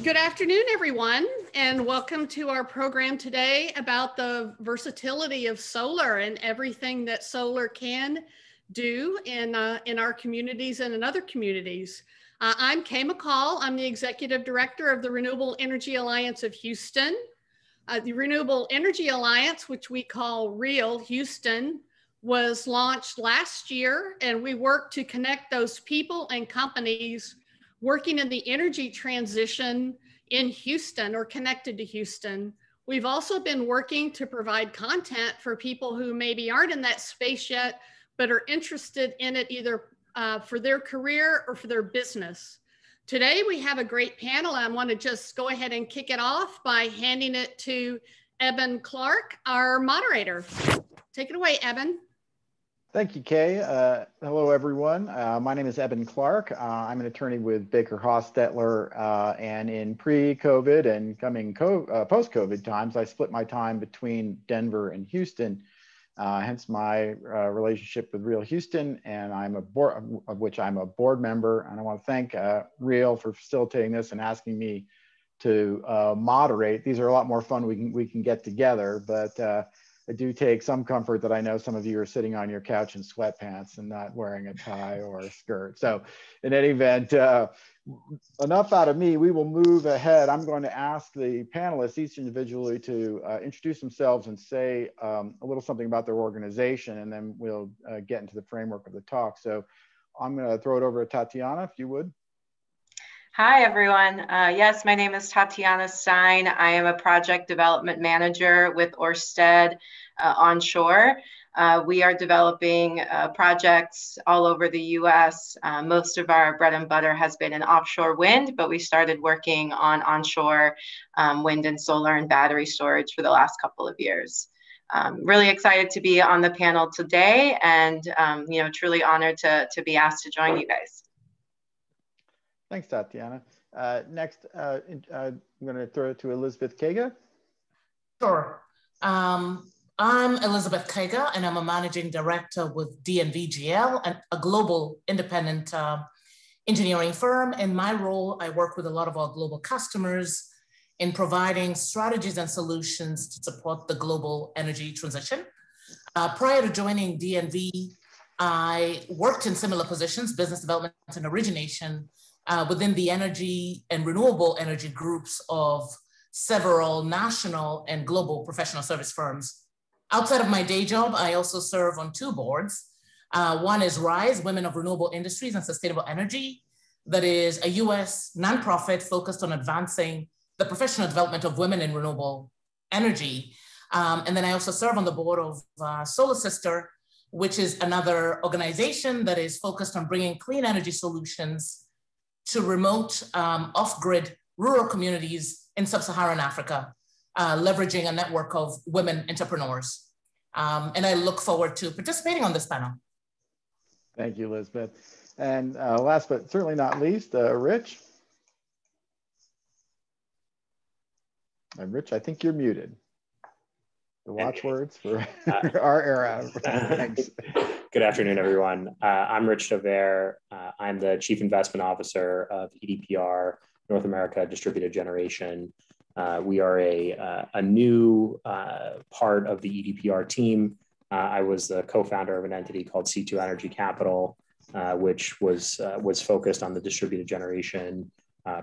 Good afternoon, everyone, and welcome to our program today about the versatility of solar and everything that solar can do in our communities and in other communities. I'm Kay McCall. I'm the Executive Director of the Renewable Energy Alliance of Houston. The Renewable Energy Alliance, which we call REAL Houston, was launched last year, and we work to connect those people and companies working in the energy transition in Houston or connected to Houston. We've also been working to provide content for people who maybe aren't in that space yet, but are interested in it either for their career or for their business. Today we have a great panel. I want to just go ahead and kick it off by handing it to Eben Clark, our moderator. Take it away, Eben. Thank you, Kay. Hello, everyone. My name is Eben Clark. I'm an attorney with Baker Hostetler, and in pre-COVID and coming post-COVID times, I split my time between Denver and Houston, hence my relationship with Real Houston, and I'm a board, of which I'm a board member. And I want to thank Real for facilitating this and asking me to moderate. These are a lot more fun we can get together, but I do take some comfort that I know some of you are sitting on your couch in sweatpants and not wearing a tie or a skirt. So in any event, enough out of me. We will move ahead. I'm going to ask the panelists each individually to introduce themselves and say a little something about their organization, and then we'll get into the framework of the talk. So I'm going to throw it over to Tatiana, if you would. Hi, everyone. Yes, my name is Tatiana Stein. I am a project development manager with Ørsted onshore. We are developing projects all over the US. Most of our bread and butter has been in offshore wind, but we started working on onshore wind and solar and battery storage for the last couple of years. Really excited to be on the panel today, and truly honored to be asked to join you guys. Thanks, Tatiana. Next, I'm going to throw it to Elizabeth Kreger. Sure. I'm Elizabeth Kreger, and I'm a managing director with DNVGL, a global independent engineering firm. In my role, I work with a lot of our global customers in providing strategies and solutions to support the global energy transition. Prior to joining DNV, I worked in similar positions, business development and origination, within the energy and renewable energy groups of several national and global professional service firms. Outside of my day job, I also serve on two boards. One is RISE, Women of Renewable Industries and Sustainable Energy, that is a US nonprofit focused on advancing the professional development of women in renewable energy. And then I also serve on the board of Solar Sister, which is another organization that is focused on bringing clean energy solutions to remote off-grid rural communities in sub-Saharan Africa, leveraging a network of women entrepreneurs. And I look forward to participating on this panel. Thank you, Elizabeth. And last but certainly not least, Rich. And Rich, I think you're muted. The watchwords for our era. Thanks. Good afternoon, everyone. I'm Rich Daver. I'm the Chief Investment Officer of EDPR, North America Distributed Generation. We are a new part of the EDPR team. I was the co-founder of an entity called C2 Energy Capital, which was focused on the distributed generation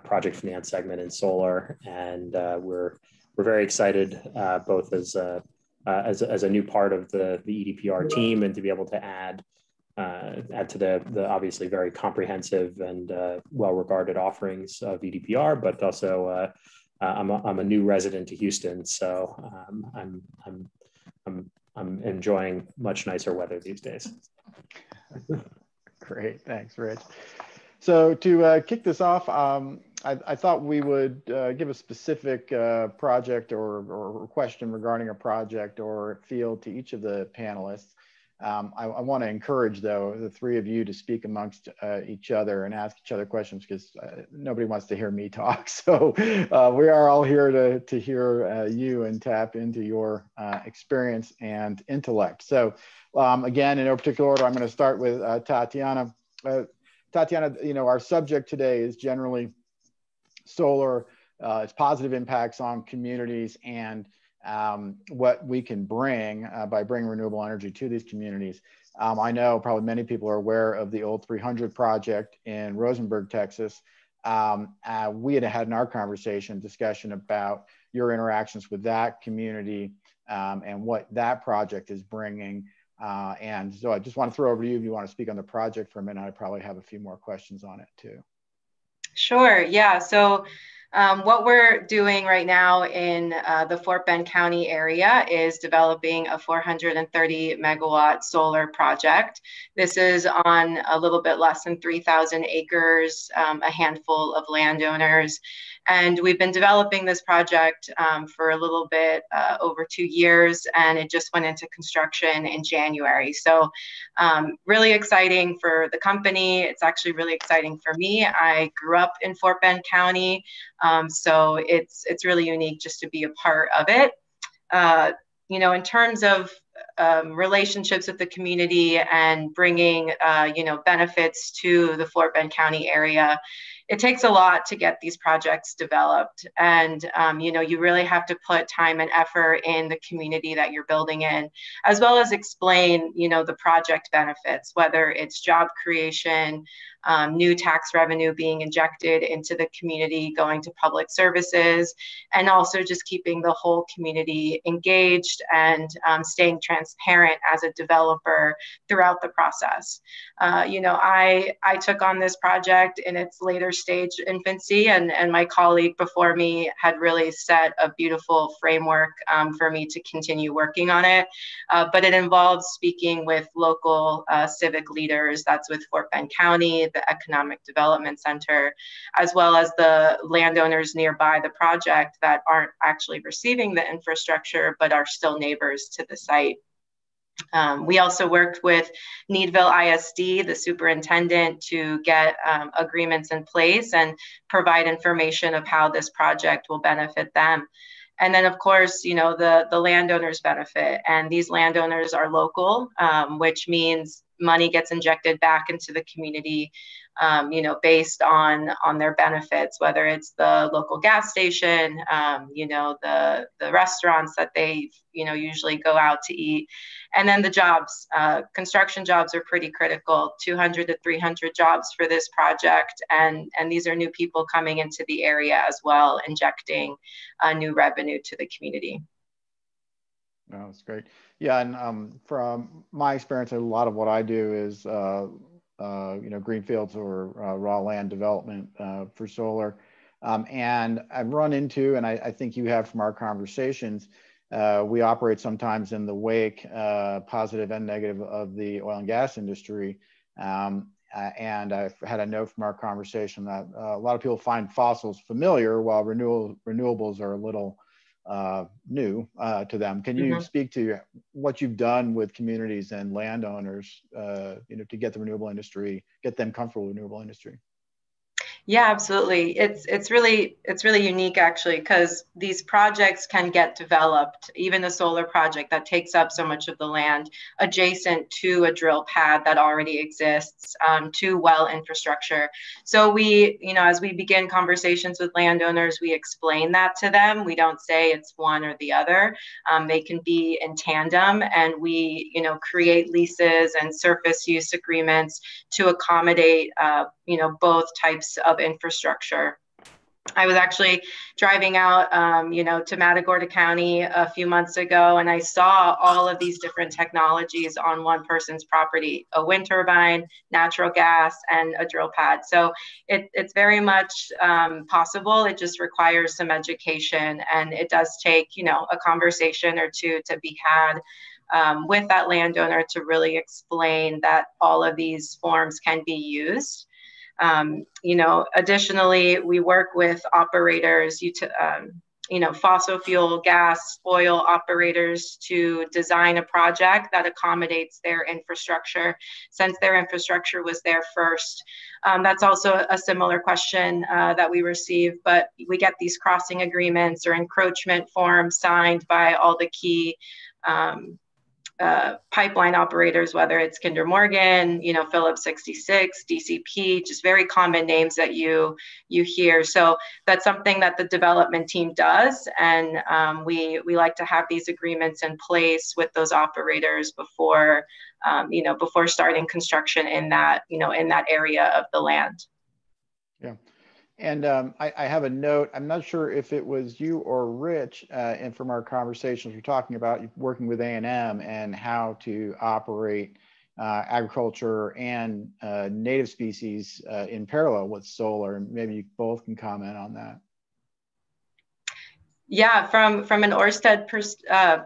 project finance segment in solar, and we're very excited both as a new part of the EDPR team and to be able to add to the obviously very comprehensive and well-regarded offerings of EDPR, but also I'm a new resident to Houston, so I'm enjoying much nicer weather these days. Great, thanks, Rich. So to kick this off, I thought we would give a specific project or question regarding a project or field to each of the panelists. I want to encourage, though, the three of you to speak amongst each other and ask each other questions, because nobody wants to hear me talk. So we are all here to hear you and tap into your experience and intellect. So again, in no particular order, I'm going to start with Tatiana. Tatiana, our subject today is generally solar its positive impacts on communities and what we can bring by bringing renewable energy to these communities. I know probably many people are aware of the old 300 project in Rosenberg, Texas. We had in our conversation discussion about your interactions with that community and what that project is bringing. And so I just want to throw over to you if you want to speak on the project for a minute. I probably have a few more questions on it too. Sure, yeah. So what we're doing right now in the Fort Bend County area is developing a 430 megawatt solar project. This is on a little bit less than 3,000 acres, a handful of landowners. And we've been developing this project for a little bit over 2 years, and it just went into construction in January. So really exciting for the company. It's actually really exciting for me. I grew up in Fort Bend County. So it's really unique just to be a part of it. You know, in terms of relationships with the community and bringing, you know, benefits to the Fort Bend County area, it takes a lot to get these projects developed. And, you know, you really have to put time and effort in the community that you're building in, as well as explain, you know, the project benefits, whether it's job creation, new tax revenue being injected into the community, going to public services, and also just keeping the whole community engaged and staying transparent as a developer throughout the process. You know, I took on this project in its later stage infancy, and my colleague before me had really set a beautiful framework for me to continue working on it. But it involves speaking with local civic leaders, that's with Fort Bend County, the Economic Development Center, as well as the landowners nearby the project that aren't actually receiving the infrastructure, but are still neighbors to the site. We also worked with Needville ISD, the superintendent, to get agreements in place and provide information of how this project will benefit them. And then, of course, you know, the landowners benefit, and these landowners are local, which means money gets injected back into the community, you know, based on their benefits, whether it's the local gas station, you know, the restaurants that they, you know, usually go out to eat. And then the jobs, construction jobs are pretty critical, 200 to 300 jobs for this project. And these are new people coming into the area as well, injecting new revenue to the community. Oh, that's great. Yeah, and from my experience, a lot of what I do is, you know, greenfields or raw land development for solar. And I've run into, and I think you have from our conversations, we operate sometimes in the wake, positive and negative, of the oil and gas industry. And I've had a note from our conversation that a lot of people find fossils familiar, while renewables are a little new to them. Can you speak to what you've done with communities and landowners, you know, to get the renewable industry, get them comfortable with the renewable industry? Yeah, absolutely. It's really unique, actually, because these projects can get developed, even a solar project that takes up so much of the land adjacent to a drill pad that already exists, to well infrastructure. So we, you know, as we begin conversations with landowners, we explain that to them. We don't say it's one or the other. They can be in tandem, and we, you know, create leases and surface use agreements to accommodate, you know, both types of infrastructure. I was actually driving out, you know, to Matagorda County a few months ago, and I saw all of these different technologies on one person's property: a wind turbine, natural gas, and a drill pad. So it's very much possible. It just requires some education, and it does take, you know, a conversation or two to be had with that landowner to really explain that all of these forms can be used. You know, additionally, we work with operators, you know, fossil fuel, gas, oil operators to design a project that accommodates their infrastructure, since their infrastructure was there first. That's also a similar question that we receive, but we get these crossing agreements or encroachment forms signed by all the key pipeline operators, whether it's Kinder Morgan, Phillips 66, DCP, just very common names that you hear. So that's something that the development team does, and we like to have these agreements in place with those operators before before starting construction in that area of the land. Yeah. And I have a note. I'm not sure if it was you or Rich, and from our conversations, we're talking about working with A&M and how to operate agriculture and native species in parallel with solar. Maybe you both can comment on that. Yeah, from an Ørsted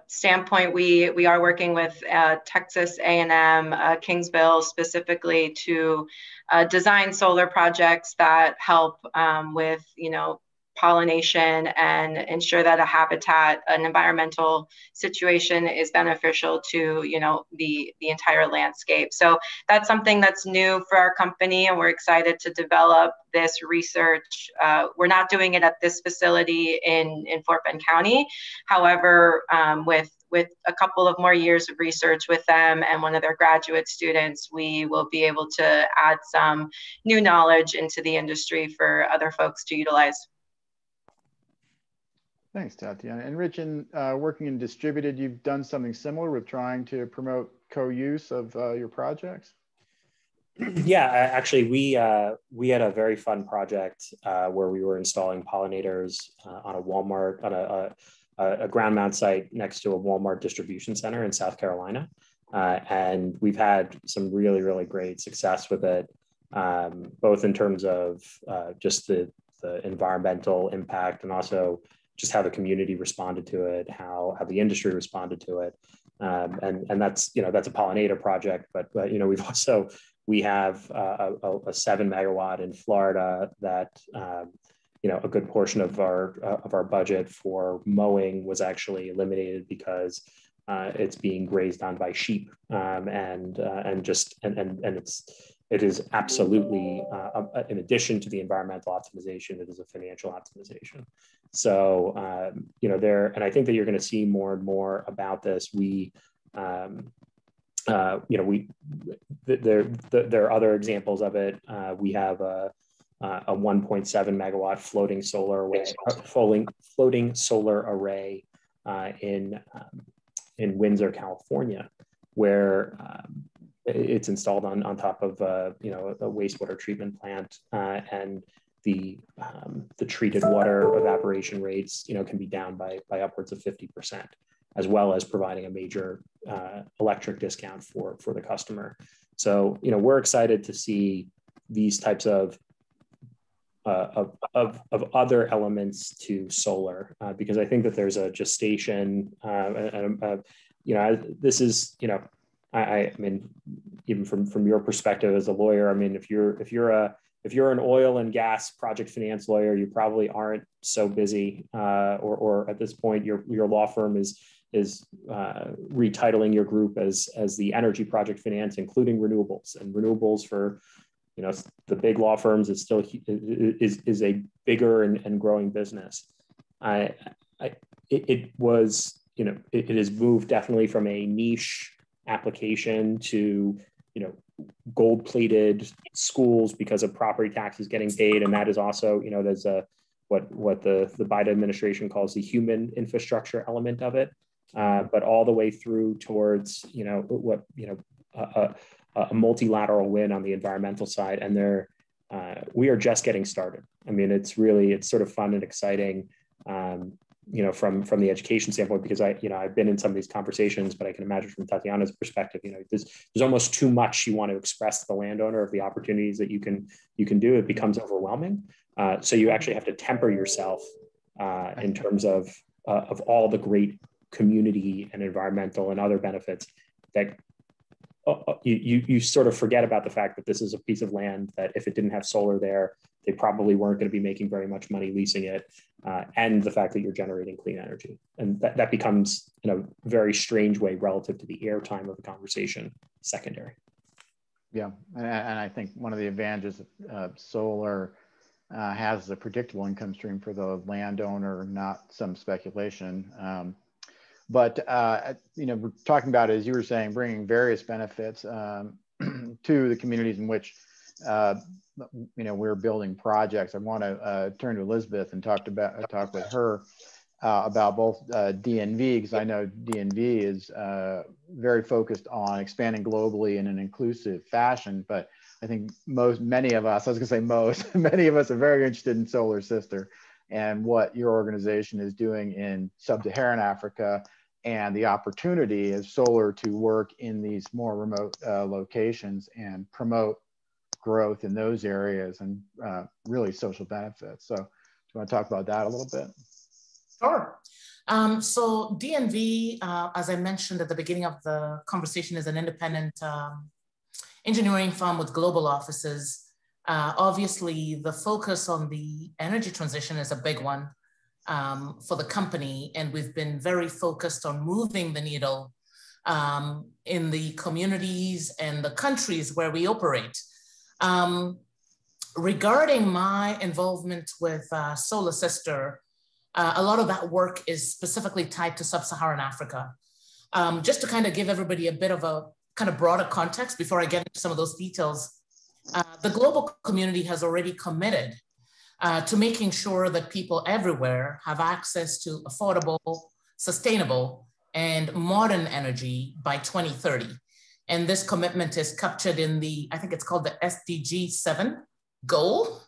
standpoint, we are working with Texas A&M, Kingsville specifically, to design solar projects that help with pollination and ensure that a habitat, an environmental situation is beneficial to the entire landscape. So that's something that's new for our company, and we're excited to develop this research. We're not doing it at this facility in Fort Bend County. However, with a couple of more years of research with them and one of their graduate students, we will be able to add some new knowledge into the industry for other folks to utilize. Thanks, Tatiana. And Rich, in working in distributed, you've done something similar with trying to promote co-use of your projects? Yeah, actually, we had a very fun project where we were installing pollinators on a Walmart, on a ground mount site next to a Walmart distribution center in South Carolina. And we've had some really, really great success with it, both in terms of just the environmental impact and also just how the community responded to it, how the industry responded to it. And that's, that's a pollinator project, but we have a 7 megawatt in Florida that, a good portion of our budget for mowing was actually eliminated because it's being grazed on by sheep. It is absolutely, in addition to the environmental optimization, it is a financial optimization. So, and I think that you're going to see more and more about this. There are other examples of it. We have a 1.7 megawatt floating solar array in Windsor, California, where it's installed on top of a wastewater treatment plant, and the treated water evaporation rates can be down by upwards of 50%, as well as providing a major electric discount for the customer. So we're excited to see these types of other elements to solar, because I think that there's a gestation. This is I mean, even from your perspective as a lawyer, I mean, if you're an oil and gas project finance lawyer, you probably aren't so busy, or at this point, your law firm is retitling your group as the energy project finance, including renewables. And renewables for the big law firms is still is a bigger and growing business. It has moved definitely from a niche application to gold-plated schools because of property taxes getting paid, and that is also there's what the Biden administration calls the human infrastructure element of it, but all the way through towards a multilateral win on the environmental side, and we are just getting started. I mean, it's sort of fun and exciting. From the education standpoint, because I've been in some of these conversations, but I can imagine from Tatiana's perspective, there's almost too much you want to express to the landowner of the opportunities that you can do. It becomes overwhelming. So you actually have to temper yourself in terms of all the great community and environmental and other benefits that you sort of forget about the fact that this is a piece of land that if it didn't have solar there, they probably weren't going to be making very much money leasing it, and the fact that you're generating clean energy. And that becomes, in a very strange way, relative to the airtime of the conversation, secondary. Yeah, and I think one of the advantages of solar has a predictable income stream for the landowner, not some speculation. But we're talking about, as you were saying, bringing various benefits to the communities in which we're building projects. I want to turn to Elizabeth and talk with her about both DNV, because I know DNV is very focused on expanding globally in an inclusive fashion. But I think many of us are very interested in Solar Sister and what your organization is doing in sub-Saharan Africa, and the opportunity of solar to work in these more remote locations and promote growth in those areas and really social benefits. So do you want to talk about that a little bit? Sure. So DNV, as I mentioned at the beginning of the conversation, is an independent engineering firm with global offices. Obviously, the focus on the energy transition is a big one for the company, and we've been very focused on moving the needle in the communities and the countries where we operate. Regarding my involvement with Solar Sister, a lot of that work is specifically tied to sub-Saharan Africa. Just to kind of give everybody a bit of a kind of broader context before I get into some of those details, the global community has already committed to making sure that people everywhere have access to affordable, sustainable, and modern energy by 2030. And this commitment is captured in I think it's called the SDG 7 goal.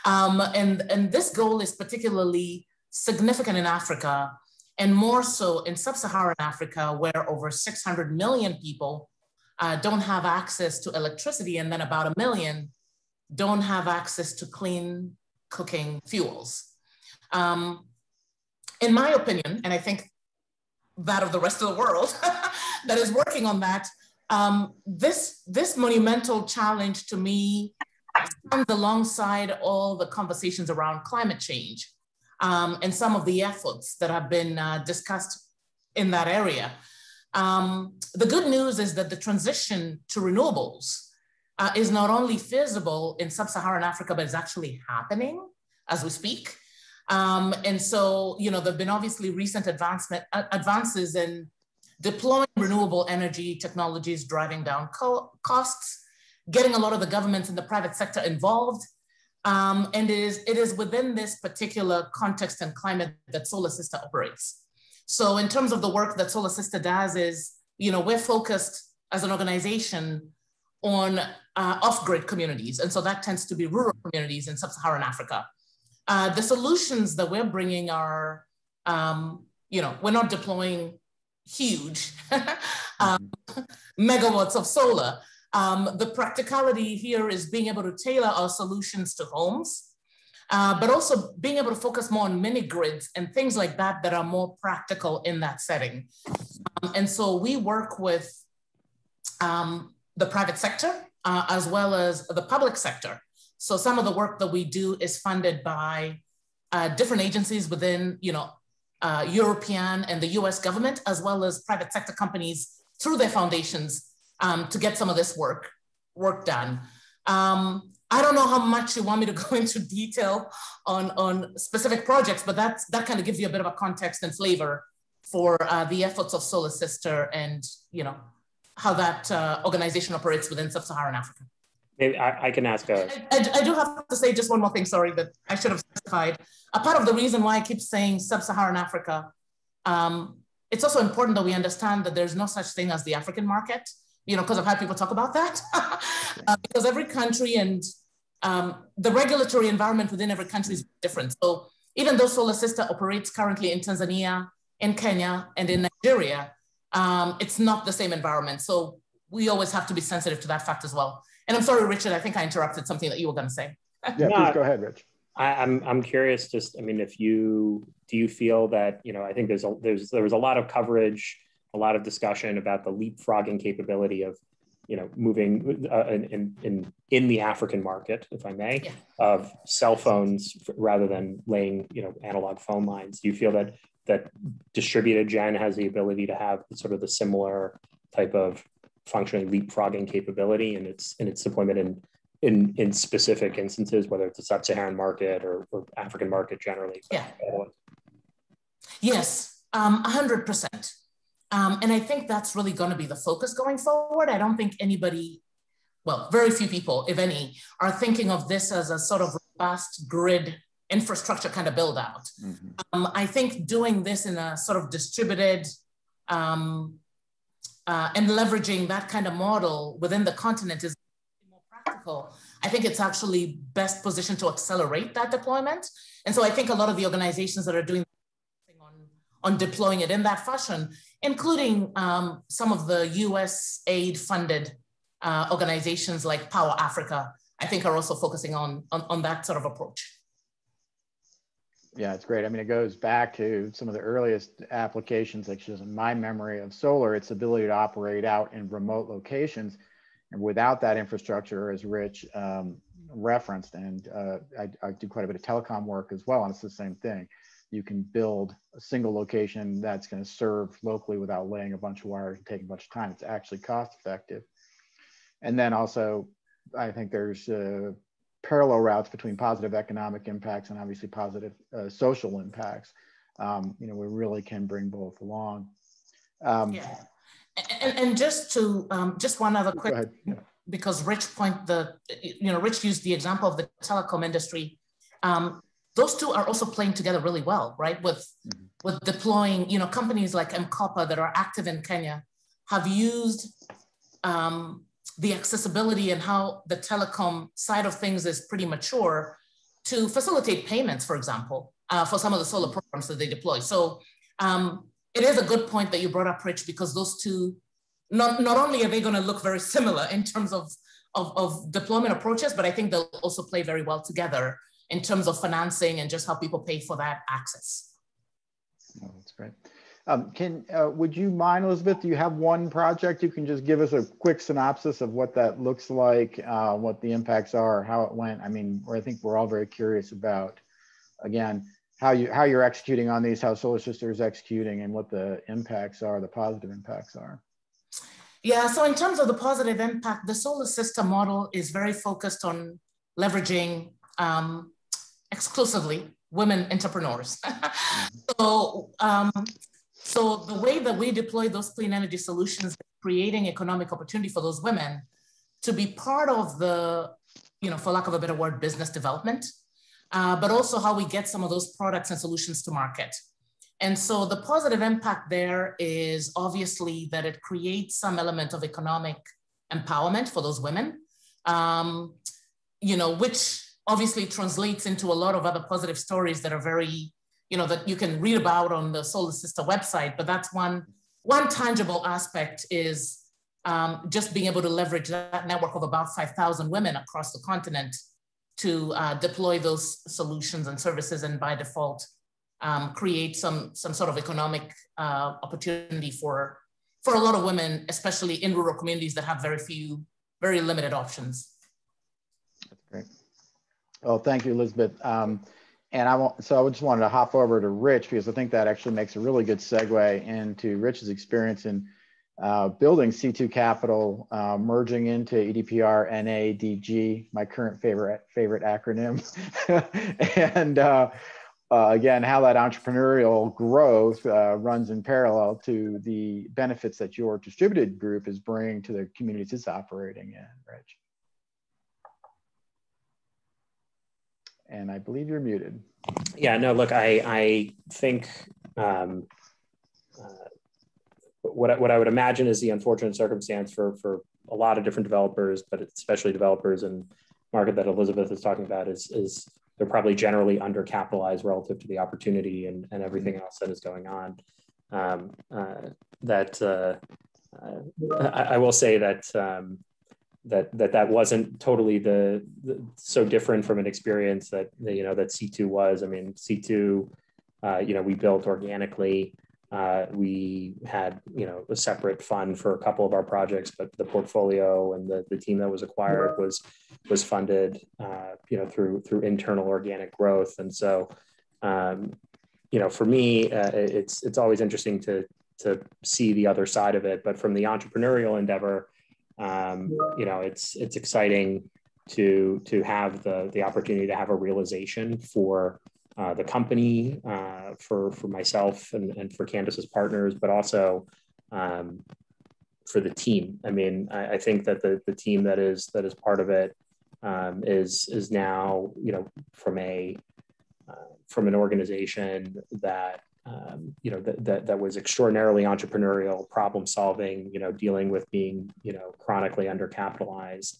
And this goal is particularly significant in Africa, and more so in sub-Saharan Africa, where over 600 million people don't have access to electricity, and then about 1 million don't have access to clean cooking fuels. In my opinion, and I think that of the rest of the world that is working on that, this monumental challenge to me stands alongside all the conversations around climate change and some of the efforts that have been discussed in that area. The good news is that the transition to renewables is not only feasible in sub-Saharan Africa, but it's actually happening as we speak. And so, there've been obviously recent advances in deploying renewable energy technologies, driving down costs, getting a lot of the governments and the private sector involved. And it is within this particular context and climate that Solar Sister operates. So in terms of the work that Solar Sister does is, we're focused as an organization on off-grid communities. And so that tends to be rural communities in sub-Saharan Africa. The solutions that we're bringing are, we're not deploying huge megawatts of solar. The practicality here is being able to tailor our solutions to homes, but also being able to focus more on mini grids and things like that that are more practical in that setting. And so we work with the private sector as well as the public sector. So some of the work that we do is funded by different agencies within, European and the US government, as well as private sector companies through their foundations to get some of this work done. I don't know how much you want me to go into detail on specific projects, but that kind of gives you a bit of a context and flavor for the efforts of Solar Sister and, how that organization operates within sub-Saharan Africa. Maybe I can ask I do have to say just one more thing, sorry, that I should have specified. A part of the reason why I keep saying sub-Saharan Africa, it's also important that we understand that there's no such thing as the African market, because I've had people talk about that. Because every country and the regulatory environment within every country is different. So even though Solar Sister operates currently in Tanzania, in Kenya, and in Nigeria, it's not the same environment. So we always have to be sensitive to that fact as well. And I'm sorry, Richard, I think I interrupted something that you were going to say. Yeah, please go ahead, Rich. I'm curious. Do you feel that I think there was a lot of coverage, a lot of discussion about the leapfrogging capability of moving in the African market, if I may, of cell phones rather than laying analog phone lines. Do you feel that distributed gen has the ability to have sort of the similar type of functioning leapfrogging capability in its deployment in specific instances, whether it's a sub-Saharan market or African market generally? Yeah. Yes, 100%. And I think that's really going to be the focus going forward. I don't think anybody, well, very few people, if any, are thinking of this as a sort of robust grid infrastructure kind of build out. Mm-hmm. I think doing this in a sort of distributed and leveraging that kind of model within the continent is more practical. I think it's actually best positioned to accelerate that deployment. And so I think a lot of the organizations that are doing on deploying it in that fashion, including some of the US aid funded organizations like Power Africa, I think are also focusing on that sort of approach. Yeah, it's great. I mean, it goes back to some of the earliest applications, like just in my memory of solar, its ability to operate out in remote locations. And without that infrastructure, as Rich referenced, and I do quite a bit of telecom work as well, and it's the same thing. You can build a single location that's going to serve locally without laying a bunch of wires and taking a bunch of time. It's actually cost effective. And then also, I think there's parallel routes between positive economic impacts and obviously positive social impacts. You know, we really can bring both along. Yeah, and just to just one other quick, yeah. Because Rich Rich used the example of the telecom industry. Those two are also playing together really well, right? With deploying, you know, companies like M-Copper that are active in Kenya have used the accessibility and how the telecom side of things is pretty mature to facilitate payments, for example, for some of the solar programs that they deploy. So it is a good point that you brought up, Rich, because those two, not only are they going to look very similar in terms of deployment approaches, but I think they'll also play very well together in terms of financing and just how people pay for that access. Oh, that's great. Would you mind, Elizabeth, do you have one project you can just give us a quick synopsis of what that looks like, what the impacts are, how it went? I mean, I think we're all very curious about, again, how you're executing on these, how Solar Sister is executing, and what the impacts are, the positive impacts are. Yeah, so in terms of the positive impact, the Solar Sister model is very focused on leveraging exclusively women entrepreneurs. So the way that we deploy those clean energy solutions, creating economic opportunity for those women to be part of the, you know, for lack of a better word, business development, but also how we get some of those products and solutions to market. And so the positive impact there is obviously that it creates some element of economic empowerment for those women, you know, which obviously translates into a lot of other positive stories that are very, you know, that you can read about on the Solar Sister website. But that's one tangible aspect is just being able to leverage that network of about 5,000 women across the continent to deploy those solutions and services, and by default, create some sort of economic opportunity for a lot of women, especially in rural communities that have very limited options. That's great. Well, thank you, Elizabeth. And I just wanted to hop over to Rich, because I think that actually makes a really good segue into Rich's experience in building C2 Capital, merging into EDPR NADG, my current favorite acronym, and again, how that entrepreneurial growth runs in parallel to the benefits that your distributed group is bringing to the communities it's operating in, Rich. And I believe you're muted. Yeah, no, look, I think what I would imagine is the unfortunate circumstance for a lot of different developers, but especially developers in market that Elizabeth is talking about is they're probably generally undercapitalized relative to the opportunity and everything else that is going on. I will say that that wasn't totally so different from an experience that C2 was. I mean, C2, we built organically. We had, a separate fund for a couple of our projects, but the portfolio and the team that was acquired was funded, through internal organic growth. And so, for me, it's always interesting to see the other side of it. But from the entrepreneurial endeavor, it's exciting to have the opportunity to have a realization for the company, for myself and for Candace's partners, but also for the team. I mean, I think that the team that is part of it is now, you know, from an organization that that was extraordinarily entrepreneurial, problem solving, you know, dealing with being, you know, chronically undercapitalized,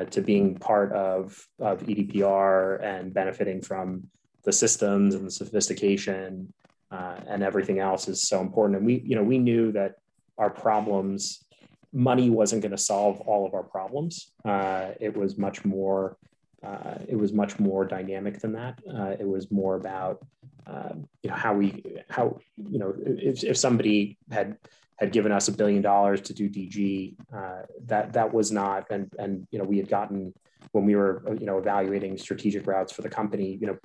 to being part of EDPR and benefiting from the systems and the sophistication and everything else is so important. And we knew that our problems, money wasn't going to solve all of our problems. It was much more dynamic than that. It was more about if somebody had given us $1 billion to do DG, that was not, and you know, we had gotten, when we were, you know, evaluating strategic routes for the company, you know,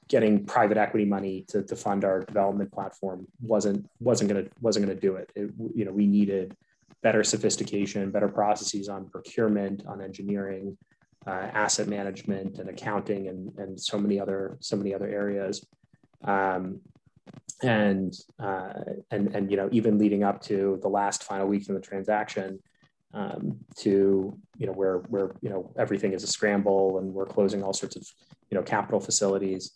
getting private equity money to fund our development platform wasn't gonna do it. You know, we needed better sophistication, better processes on procurement, on engineering, asset management, and accounting, and so many other areas. And you know, even leading up to the last final weeks in the transaction, to, you know, where you know, everything is a scramble and we're closing all sorts of, you know, capital facilities.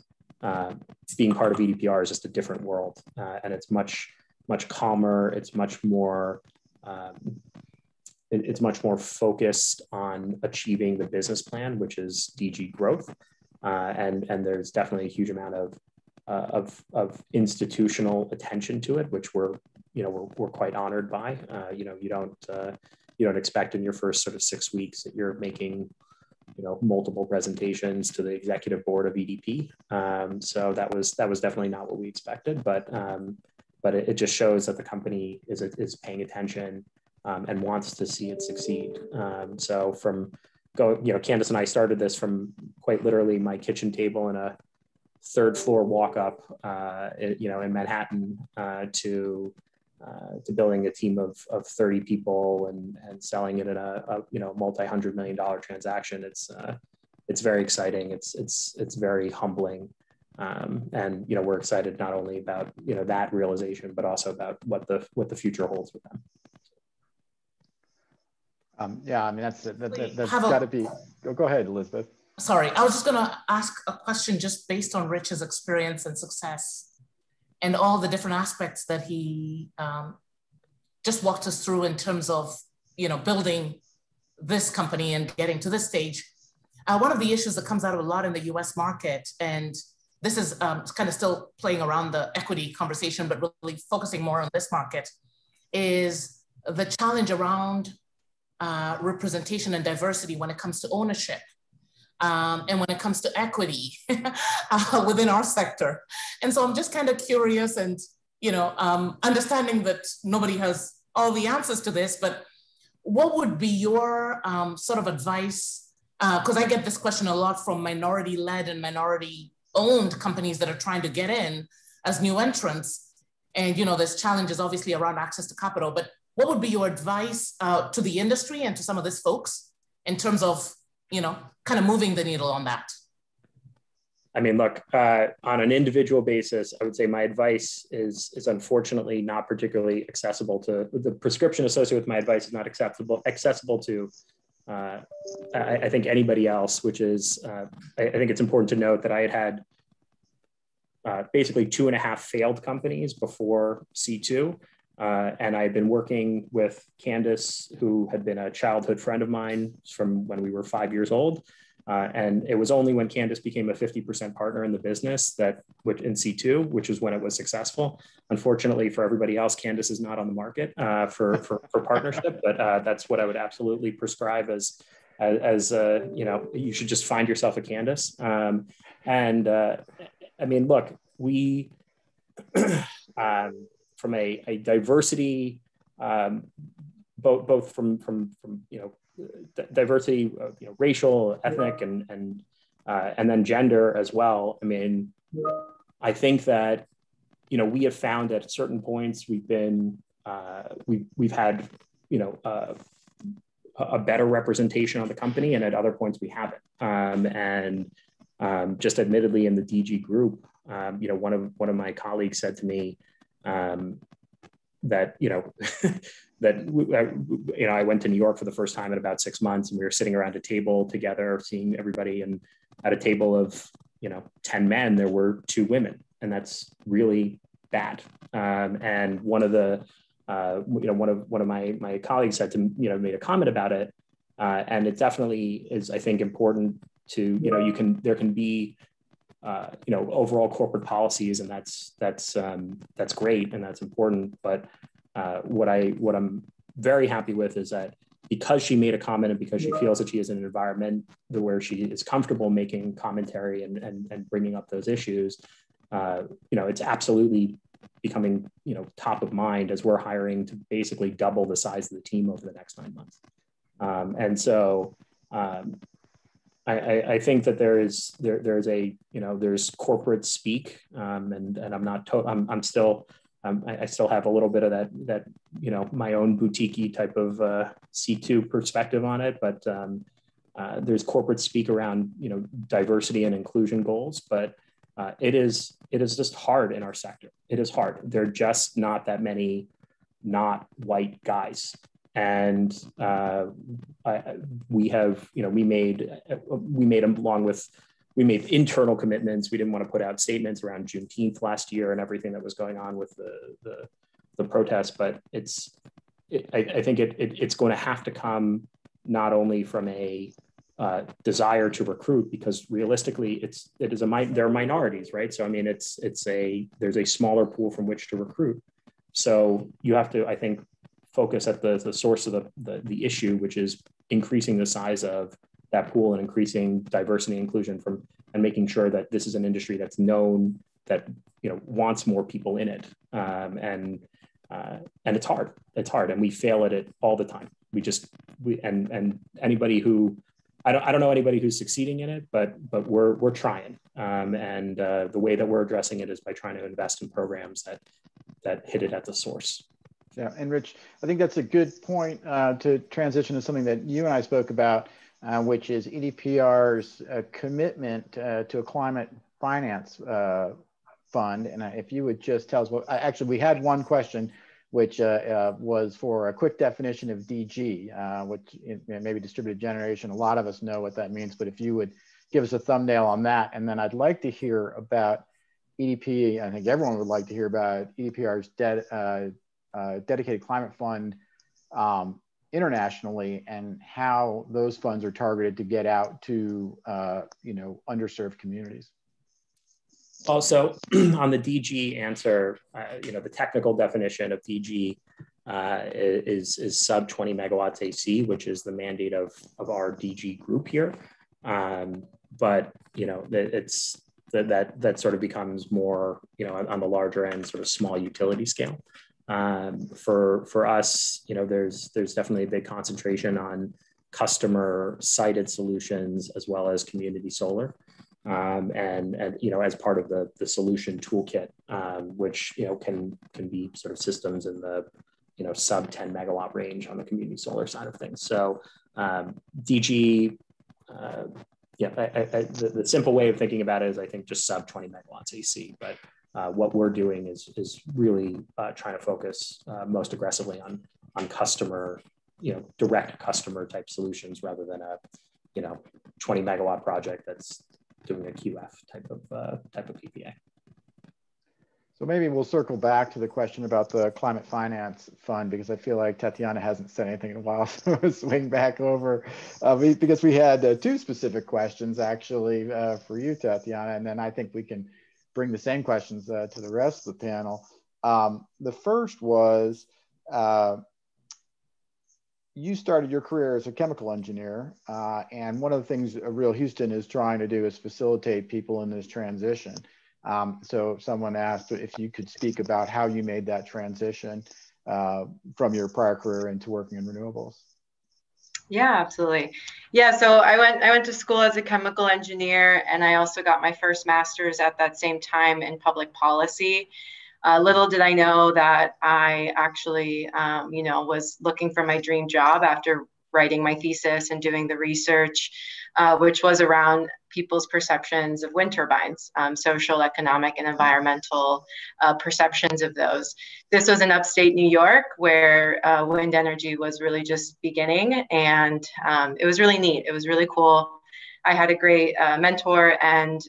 Being part of EDPR is just a different world, and it's much calmer. It's much more focused on achieving the business plan, which is DG growth, and there's definitely a huge amount of institutional attention to it, which we're quite honored by. You know, you don't expect in your first sort of 6 weeks that you're making, you know, multiple presentations to the executive board of EDP. So that was definitely not what we expected, but it just shows that the company is paying attention and wants to see it succeed. So Candace and I started this from quite literally my kitchen table in a third floor walk up, you know, in Manhattan, to building a team of 30 people and selling it in a you know, multi-$100 million transaction. It's very exciting. It's very humbling. And, you know, we're excited not only about, you know, that realization, but also about what the future holds with them. Yeah, I mean, that's got to be, go ahead, Elizabeth. Sorry, I was just going to ask a question just based on Rich's experience and success and all the different aspects that he just walked us through in terms of, you know, building this company and getting to this stage. One of the issues that comes out of a lot in the US market, and this is kind of still playing around the equity conversation, but really focusing more on this market, is the challenge around representation and diversity when it comes to ownership. And when it comes to equity within our sector. And so I'm just kind of curious and, you know, understanding that nobody has all the answers to this, but what would be your sort of advice? Because I get this question a lot from minority-led and minority-owned companies that are trying to get in as new entrants. And, you know, there's challenges obviously around access to capital, but what would be your advice to the industry and to some of these folks in terms of, you know, kind of moving the needle on that? I mean, look, on an individual basis, I would say my advice is unfortunately not particularly accessible to, the prescription associated with my advice is not accessible to, I think, anybody else, which is, I think it's important to note that I had basically 2.5 failed companies before C2. And I had been working with Candace, who had been a childhood friend of mine from when we were 5 years old. And it was only when Candace became a 50% partner in the business in C2, which is when it was successful. Unfortunately for everybody else, Candace is not on the market for partnership, but that's what I would absolutely prescribe as you know, you should just find yourself a Candace. I mean, look, we, from a diversity, both from you know, diversity, you know, racial, ethnic, and then gender as well. I mean, I think that, you know, we have found at certain points we've had, you know, a better representation on the company, and at other points we haven't. Just admittedly in the DG group, you know, one of my colleagues said to me, that, that I went to New York for the first time in about 6 months, and we were sitting around a table together, seeing everybody, and at a table of 10 men, there were 2 women, and that's really bad. And one of the one of my colleagues said to made a comment about it, and it definitely is, I think, important to there can be overall corporate policies, and that's great and that's important. But what I'm very happy with is that because she made a comment and because she feels that she is in an environment where she is comfortable making commentary and bringing up those issues, it's absolutely becoming top of mind as we're hiring to basically double the size of the team over the next 9 months. And so I think that there's corporate speak, and I'm not I'm still I still have a little bit of that my own boutique-y type of C2 perspective on it, but there's corporate speak around diversity and inclusion goals, but it is just hard in our sector. It is hard. There are just not that many not white guys. And we made internal commitments. We didn't want to put out statements around Juneteenth last year and everything that was going on with the protests. But I think it's going to have to come not only from a desire to recruit, because realistically there are minorities, right? So I mean, there's a smaller pool from which to recruit. So you have to, I think, focus at the source of the issue, which is increasing the size of that pool and increasing diversity and inclusion and making sure that this is an industry that's known, that wants more people in it. And it's hard. It's hard, and we fail at it all the time. And anybody who I don't know anybody who's succeeding in it, but we're trying. And the way that we're addressing it is by trying to invest in programs that hit it at the source. Yeah, and Rich, I think that's a good point to transition to something that you and I spoke about, which is EDPR's commitment to a climate finance fund. And if you would just tell us actually, we had one question, which was for a quick definition of DG, which maybe distributed generation. A lot of us know what that means, but if you would give us a thumbnail on that. And then I'd like to hear about EDP. I think everyone would like to hear about EDPR's dedicated climate fund internationally, and how those funds are targeted to get out to underserved communities. Also, on the DG answer, the technical definition of DG is sub 20 megawatts AC, which is the mandate of our DG group here. But it's that sort of becomes more on the larger end, sort of small utility scale. For us, there's definitely a big concentration on customer sited solutions as well as community solar. And as part of the solution toolkit, which can be sort of systems in the sub 10 megawatt range on the community solar side of things. So DG, the simple way of thinking about it is, I think, just sub 20 megawatts AC. But what we're doing is really trying to focus most aggressively on customer, direct customer type solutions, rather than a 20 megawatt project that's doing a QF type of PPA. So maybe we'll circle back to the question about the climate finance fund, because I feel like Tatiana hasn't said anything in a while. So we'll swing back over because we had 2 specific questions actually for you, Tatiana, and then I think we can bring the same questions to the rest of the panel. The first was, you started your career as a chemical engineer, and one of the things Real Houston is trying to do is facilitate people in this transition. So someone asked if you could speak about how you made that transition from your prior career into working in renewables. Yeah, absolutely. Yeah, so I went to school as a chemical engineer, and I also got my first master's at that same time in public policy. Little did I know that I actually, was looking for my dream job after writing my thesis and doing the research, which was around people's perceptions of wind turbines, social, economic, and environmental perceptions of those. This was in upstate New York, where wind energy was really just beginning, and it was really neat. It was really cool. I had a great mentor, and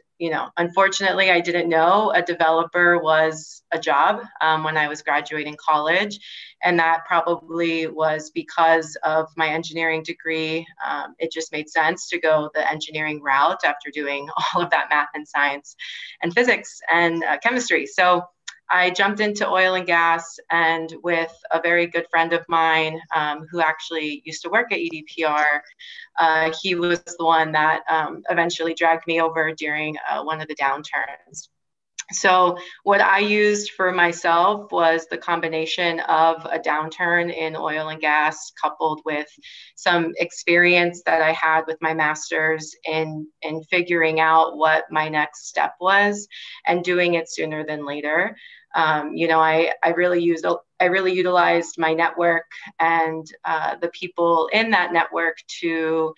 unfortunately, I didn't know a developer was a job when I was graduating college, and that probably was because of my engineering degree. It just made sense to go the engineering route after doing all of that math and science and physics and chemistry. So I jumped into oil and gas, and with a very good friend of mine who actually used to work at EDPR, he was the one that eventually dragged me over during one of the downturns. So what I used for myself was the combination of a downturn in oil and gas coupled with some experience that I had with my master's in figuring out what my next step was and doing it sooner than later. I really utilized my network and the people in that network to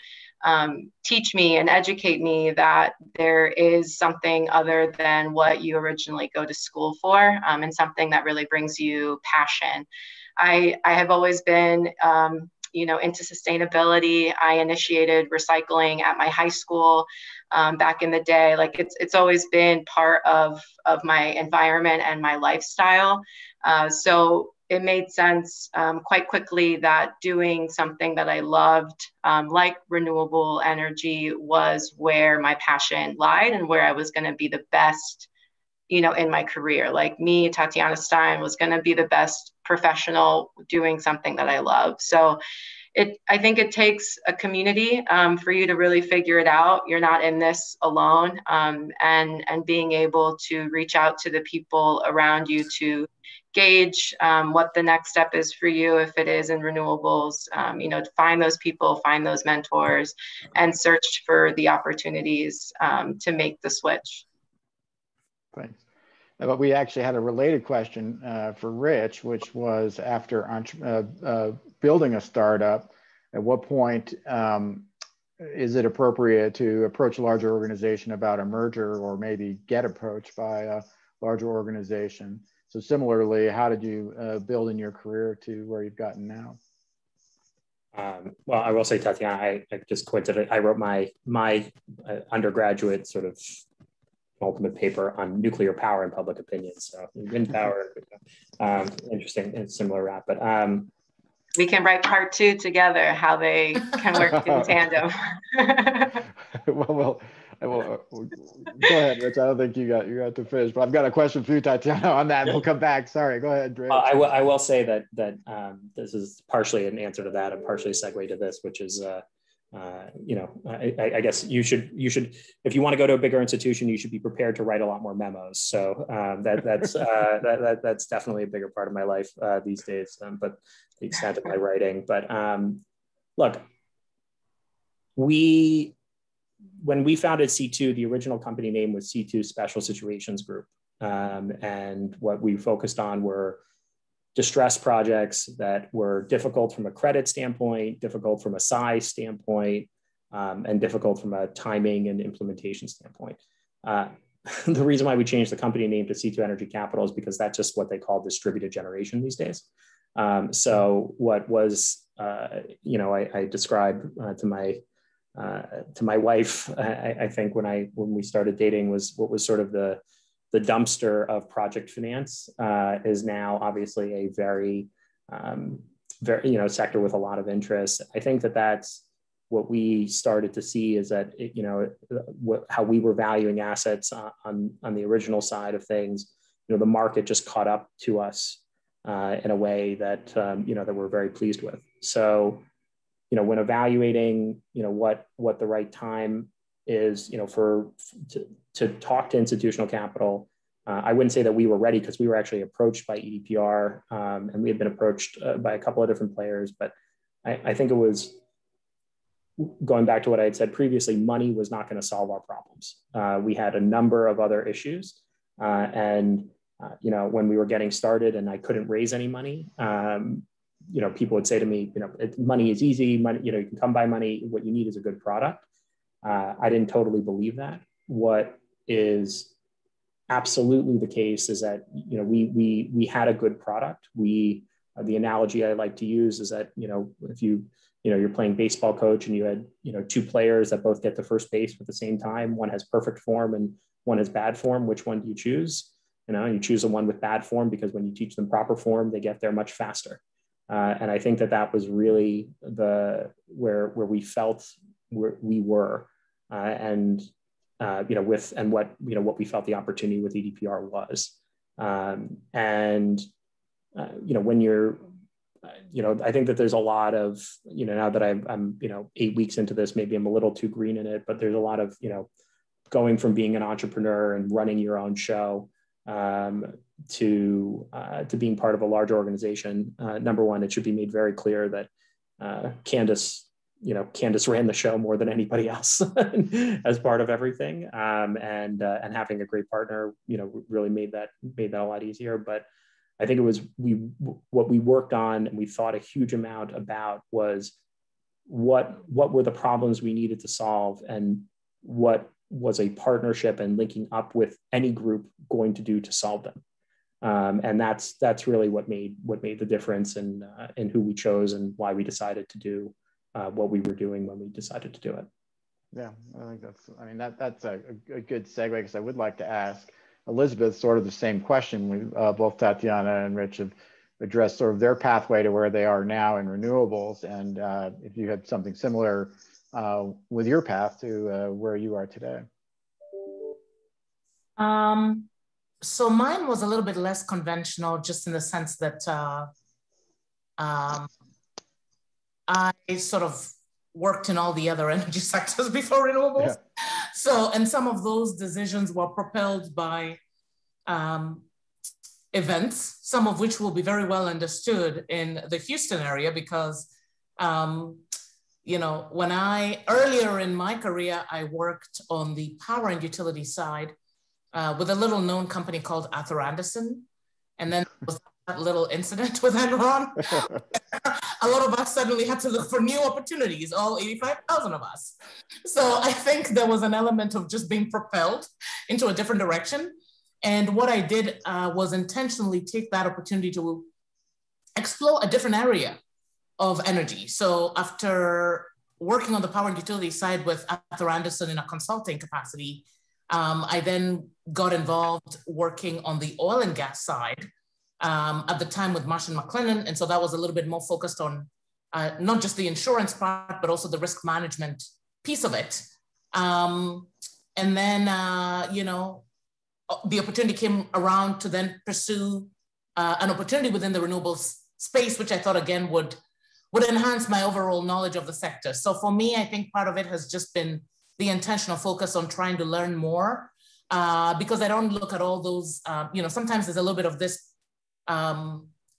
teach me and educate me that there is something other than what you originally go to school for, and something that really brings you passion. I have always been into sustainability. I initiated recycling at my high school back in the day. Like it's always been part of my environment and my lifestyle. So it made sense quite quickly that doing something that I loved, like renewable energy, was where my passion lied and where I was going to be the best, in my career. Like me, Tatiana Stein, was going to be the best professional doing something that I love. So I think it takes a community for you to really figure it out. You're not in this alone, and being able to reach out to the people around you to gauge what the next step is for you. If it is in renewables, to find those people, find those mentors, and search for the opportunities to make the switch. Thanks. But we actually had a related question for Rich, which was after building a startup, at what point is it appropriate to approach a larger organization about a merger, or maybe get approached by a larger organization? So similarly, how did you build in your career to where you've gotten now? Well, I will say, Tatiana, I just coincidentally, I wrote my undergraduate sort of ultimate paper on nuclear power and public opinion. So wind power, interesting and similar wrap. But we can write part 2 together, how they can work in tandem. well, go ahead, Rich. I don't think you got to finish, but I've got a question for you, Tatiana, on that. We'll come back. Sorry, go ahead, Rich. I will say that this is partially an answer to that and partially a segue to this, which is I guess you should, if you want to go to a bigger institution, you should be prepared to write a lot more memos. So that's definitely a bigger part of my life these days, but the extent of my writing. But look, when we founded C2, the original company name was C2 Special Situations Group. And what we focused on were distress projects that were difficult from a credit standpoint, difficult from a size standpoint, and difficult from a timing and implementation standpoint. The reason why we changed the company name to C2 Energy Capital is because that's just what they call distributed generation these days. So what was, I described to my wife, I think when we started dating, was what was sort of the dumpster of project finance is now obviously a very sector with a lot of interest. I think that's what we started to see, is that how we were valuing assets on the original side of things. The market just caught up to us in a way that that we're very pleased with. So when evaluating what the right time is to talk to institutional capital, I wouldn't say that we were ready, because we were actually approached by EDPR, and we had been approached by a couple of different players. But I think it was, going back to what I had said previously, money was not going to solve our problems. We had a number of other issues, and when we were getting started and I couldn't raise any money, people would say to me, money is easy, money, you can come by money. What you need is a good product. I didn't totally believe that. What is absolutely the case is that, we had a good product. The analogy I like to use is that, if you're playing baseball coach and you had, two players that both get to first base at the same time, one has perfect form and one has bad form, which one do you choose? You choose the one with bad form because when you teach them proper form, they get there much faster. And I think that was really where we felt we were, what we felt the opportunity with EDPR was. When you're, I think that there's a lot of, now that I'm 8 weeks into this, maybe I'm a little too green in it, but there's a lot of, going from being an entrepreneur and running your own show to being part of a large organization. Number one, it should be made very clear that Candace ran the show more than anybody else as part of everything. And having a great partner, really made that a lot easier. But I think it was what we worked on and we thought a huge amount about was what were the problems we needed to solve and what was a partnership and linking up with any group going to do to solve them. And that's really what made the difference in who we chose and why we decided to do what we were doing when we decided to do it. Yeah, I think that's a good segue, because I would like to ask Elizabeth sort of the same question. We both Tatiana and Rich have addressed sort of their pathway to where they are now in renewables, and if you had something similar with your path to where you are today. So mine was a little bit less conventional, just in the sense that I sort of worked in all the other energy sectors before renewables. Yeah. So, and some of those decisions were propelled by events, some of which will be very well understood in the Houston area, because earlier in my career, I worked on the power and utility side with a little known company called Arthur Andersen. And then there was that little incident with Enron. A lot of us suddenly had to look for new opportunities, all 85,000 of us. So I think there was an element of just being propelled into a different direction. And what I did was intentionally take that opportunity to explore a different area of energy. So after working on the power and utility side with Arthur Andersen in a consulting capacity, I then got involved working on the oil and gas side at the time with Marsh & McLennan. And so that was a little bit more focused on not just the insurance part, but also the risk management piece of it. And then, the opportunity came around to then pursue an opportunity within the renewables space, which I thought again would enhance my overall knowledge of the sector. So for me, I think part of it has just been the intentional focus on trying to learn more, because I don't look at all those, sometimes there's a little bit of this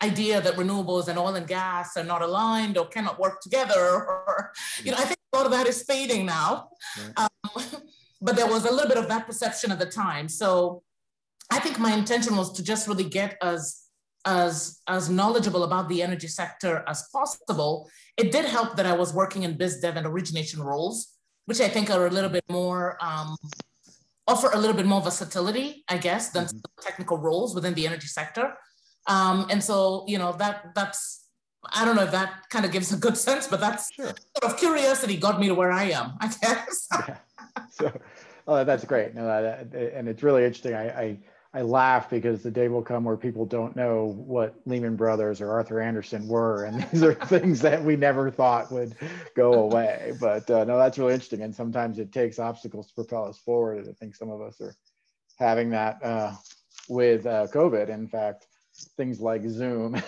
idea that renewables and oil and gas are not aligned or cannot work together, or, I think a lot of that is fading now. Right. But there was a little bit of that perception at the time. So I think my intention was to just really get as knowledgeable about the energy sector as possible. It did help that I was working in biz dev and origination roles, which I think are a little bit more, offer a little bit more versatility, I guess, than some technical roles within the energy sector. And so, that's, I don't know if that kind of gives a good sense, but that's sort of curiosity got me to where I am, I guess. Yeah. So, that's great. No, and it's really interesting. I laugh because the day will come where people don't know what Lehman Brothers or Arthur Andersen were, and these are things that we never thought would go away. But no, that's really interesting. And sometimes it takes obstacles to propel us forward. And I think some of us are having that with COVID. In fact, things like Zoom.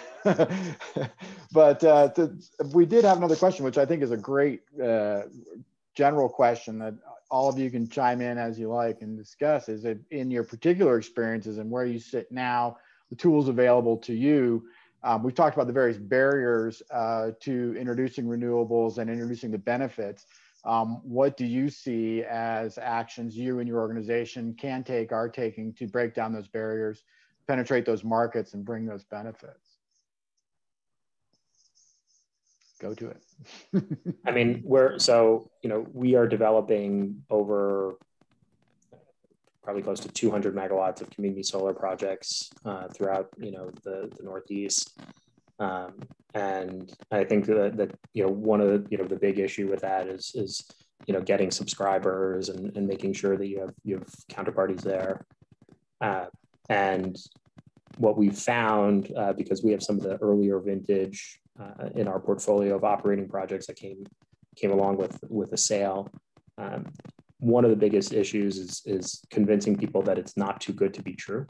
But we did have another question, which I think is a great general question that all of you can chime in as you like and discuss. Is it in your particular experiences and where you sit now, the tools available to you? We've talked about the various barriers to introducing renewables and introducing the benefits. What do you see as actions you and your organization can take, are taking to break down those barriers, penetrate those markets, and bring those benefits? go to it. I mean, we are developing over probably close to 200 megawatts of community solar projects throughout, the Northeast. And I think that one of the big issue with that is getting subscribers and making sure that you have counterparties there. And what we've found, because we have some of the earlier vintage in our portfolio of operating projects that came along with a sale, one of the biggest issues is convincing people that it's not too good to be true.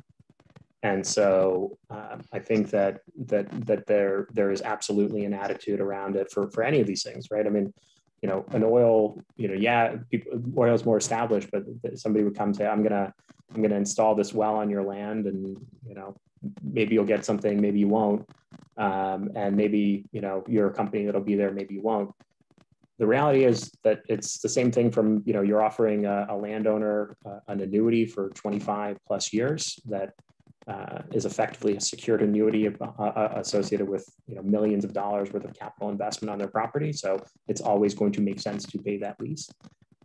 And so I think that there is absolutely an attitude around it for any of these things, right? I mean, an oil, oil is more established, but somebody would come and say, I'm gonna install this well on your land, and maybe you'll get something, maybe you won't, and maybe you're a company that'll be there, maybe you won't. The reality is that it's the same thing from you're offering a landowner an annuity for 25 plus years that is effectively a secured annuity associated with millions of dollars worth of capital investment on their property. So it's always going to make sense to pay that lease,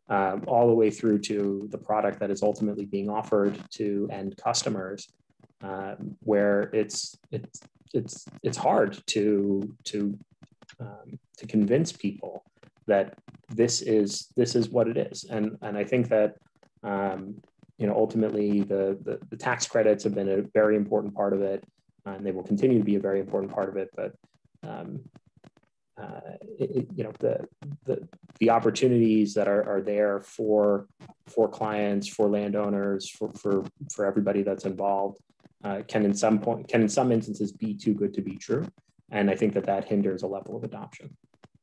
all the way through to the product that is ultimately being offered to end customers, where it's hard to convince people that this is what it is, and I think that. Ultimately, the tax credits have been a very important part of it, and they will continue to be a very important part of it. But the opportunities that are there for clients, for landowners, for everybody that's involved, can in some instances be too good to be true, and I think that hinders a level of adoption.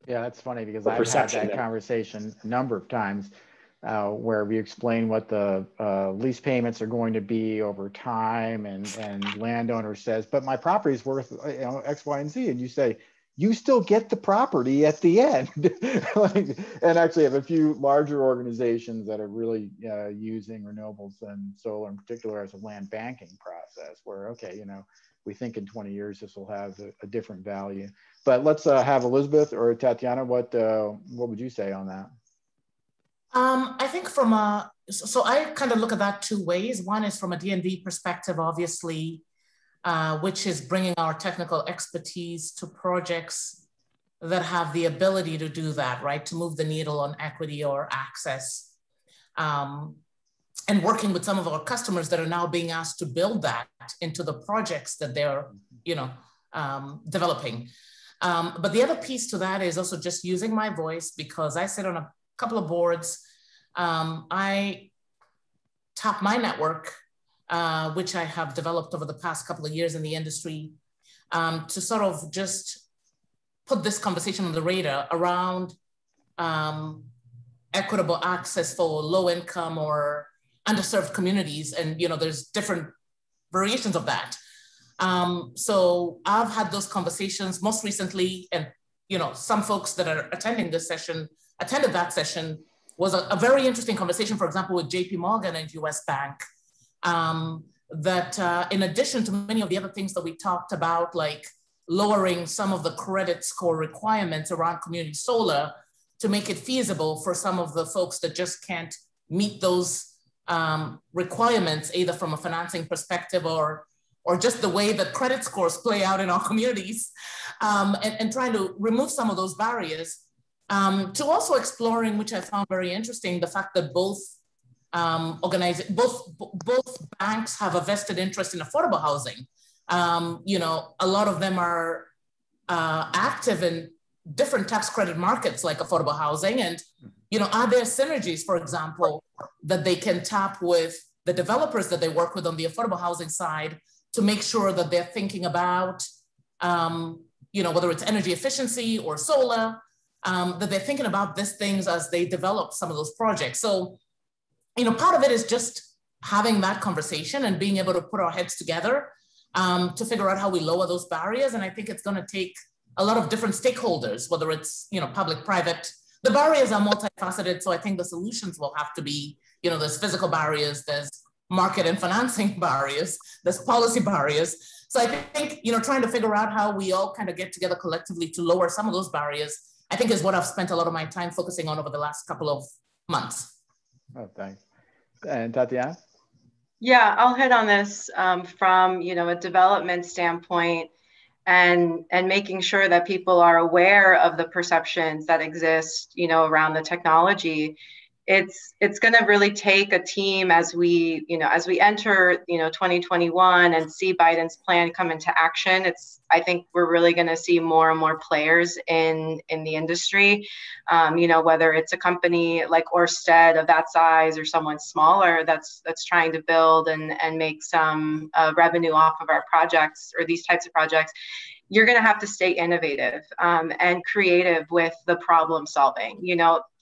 Yeah, that's funny because I've had that conversation a number of times. Where we explain what the lease payments are going to be over time, and landowner says, but my property is worth X, Y, and Z, and you say, you still get the property at the end. And actually have a few larger organizations that are really using renewables and solar in particular as a land banking process, where, okay, we think in 20 years this will have a different value. But let's have Elizabeth or Tatiana, what would you say on that? I think so I kind of look at that two ways. One is from a D&V perspective, obviously, which is bringing our technical expertise to projects that have the ability to do that, right? To move the needle on equity or access. And working with some of our customers that are now being asked to build that into the projects that they're, developing. But the other piece to that is also just using my voice, because I sit on a couple of boards. I tap my network, which I have developed over the past couple of years in the industry, to sort of just put this conversation on the radar around equitable access for low income or underserved communities. And, there's different variations of that. So I've had those conversations most recently, and, some folks that are attended that session, was a very interesting conversation, for example, with JP Morgan and US Bank, that in addition to many of the other things that we talked about, like lowering some of the credit score requirements around community solar to make it feasible for some of the folks that just can't meet those requirements, either from a financing perspective or just the way that credit scores play out in our communities, and trying to remove some of those barriers. To also exploring, which I found very interesting, the fact that both banks have a vested interest in affordable housing. A lot of them are active in different tax credit markets like affordable housing, and are there synergies, for example, that they can tap with the developers that they work with on the affordable housing side to make sure that they're thinking about, whether it's energy efficiency or solar. That they're thinking about these things as they develop some of those projects. So, part of it is just having that conversation and being able to put our heads together to figure out how we lower those barriers. And I think it's going to take a lot of different stakeholders, whether it's, public, private. The barriers are multifaceted. So I think the solutions will have to be, there's physical barriers, there's market and financing barriers, there's policy barriers. So I think, trying to figure out how we all kind of get together collectively to lower some of those barriers, I think is what I've spent a lot of my time focusing on over the last couple of months. Oh, thanks. And Tatiana? Yeah, I'll hit on this from, a development standpoint and making sure that people are aware of the perceptions that exist, around the technology. It's going to really take a team as we enter, 2021 and see Biden's plan come into action. I think we're really going to see more and more players in the industry, whether it's a company like Ørsted of that size or someone smaller that's trying to build and make some revenue off of our projects or these types of projects. You're going to have to stay innovative and creative with the problem solving.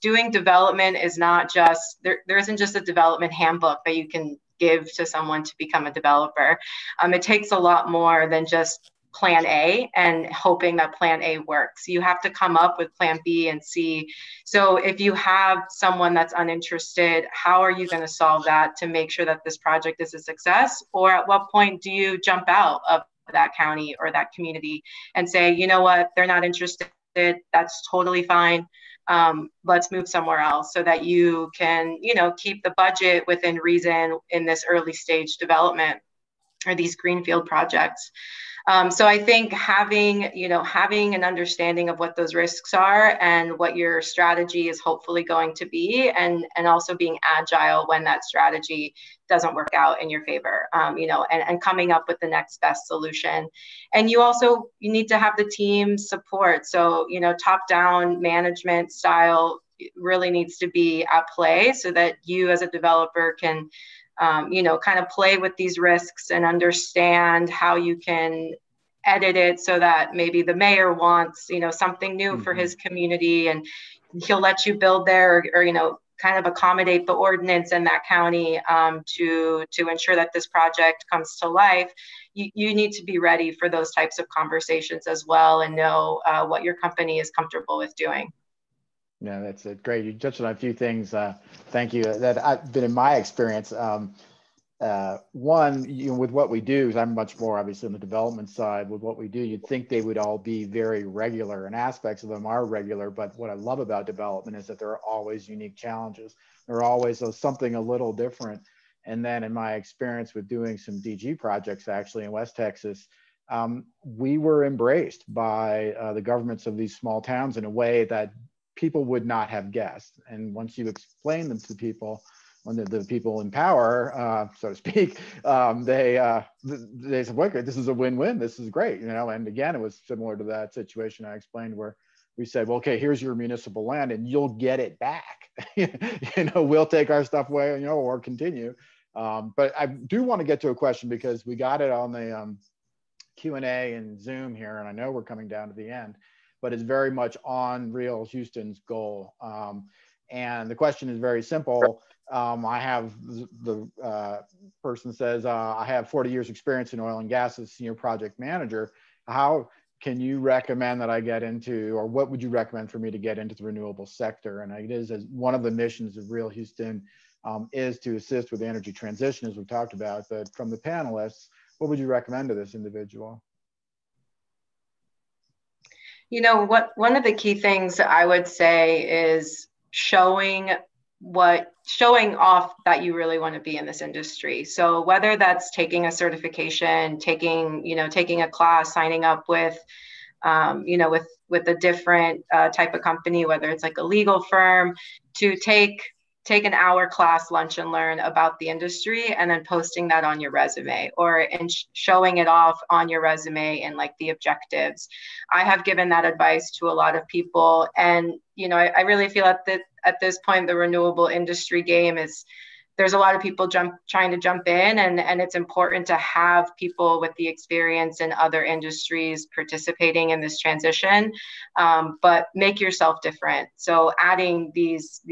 Doing development is not just, there isn't just a development handbook that you can give to someone to become a developer. It takes a lot more than just plan A and hoping that plan A works. You have to come up with plan B and C. So if you have someone that's uninterested, how are you going to solve that to make sure that this project is a success? Or at what point do you jump out of that county or that community and say, you know what, they're not interested, that's totally fine. Let's move somewhere else so that you can, keep the budget within reason in this early stage development or these greenfield projects. So I think having an understanding of what those risks are and what your strategy is hopefully going to be, and also being agile when that strategy doesn't work out in your favor, and coming up with the next best solution. And you need to have the team support. So, top-down management style really needs to be at play so that you as a developer can kind of play with these risks and understand how you can edit it so that maybe the mayor wants, something new for his community and he'll let you build there or kind of accommodate the ordinance in that county to ensure that this project comes to life. You need to be ready for those types of conversations as well and know what your company is comfortable with doing. Yeah, that's great. You touched on a few things. Thank you. That I've been in my experience. One, with what we do, because I'm much more obviously on the development side. With what we do, you'd think they would all be very regular, and aspects of them are regular. But what I love about development is that there are always unique challenges. There are always something a little different. And then, in my experience with doing some DG projects, actually in West Texas, we were embraced by the governments of these small towns in a way that people would not have guessed. And once you explain them to people, when the people in power, so to speak, they said, "Wait, this is a win-win. This is great," And again, it was similar to that situation I explained, where we said, "Well, okay, here's your municipal land, and you'll get it back. We'll take our stuff away, or continue." But I do want to get to a question because we got it on the Q&A and Zoom here, and I know we're coming down to the end, but it's very much on Real Houston's goal. And the question is very simple. I have the person says, I have 40 years experience in oil and gas as senior project manager. How can you recommend that I get into, or what would you recommend for me to get into the renewable sector? And it is as one of the missions of Real Houston is to assist with the energy transition, as we've talked about. But from the panelists, what would you recommend to this individual? One of the key things I would say is showing off that you really want to be in this industry. So whether that's taking a certification, taking a class, signing up with a different type of company, whether it's like a legal firm, to take an hour class, lunch and learn about the industry, and then posting that on your resume or showing it off on your resume and like the objectives. I have given that advice to a lot of people. And, I really feel at this point, the renewable industry game is, there's a lot of people trying to jump in, and it's important to have people with the experience in other industries participating in this transition, but make yourself different. So adding these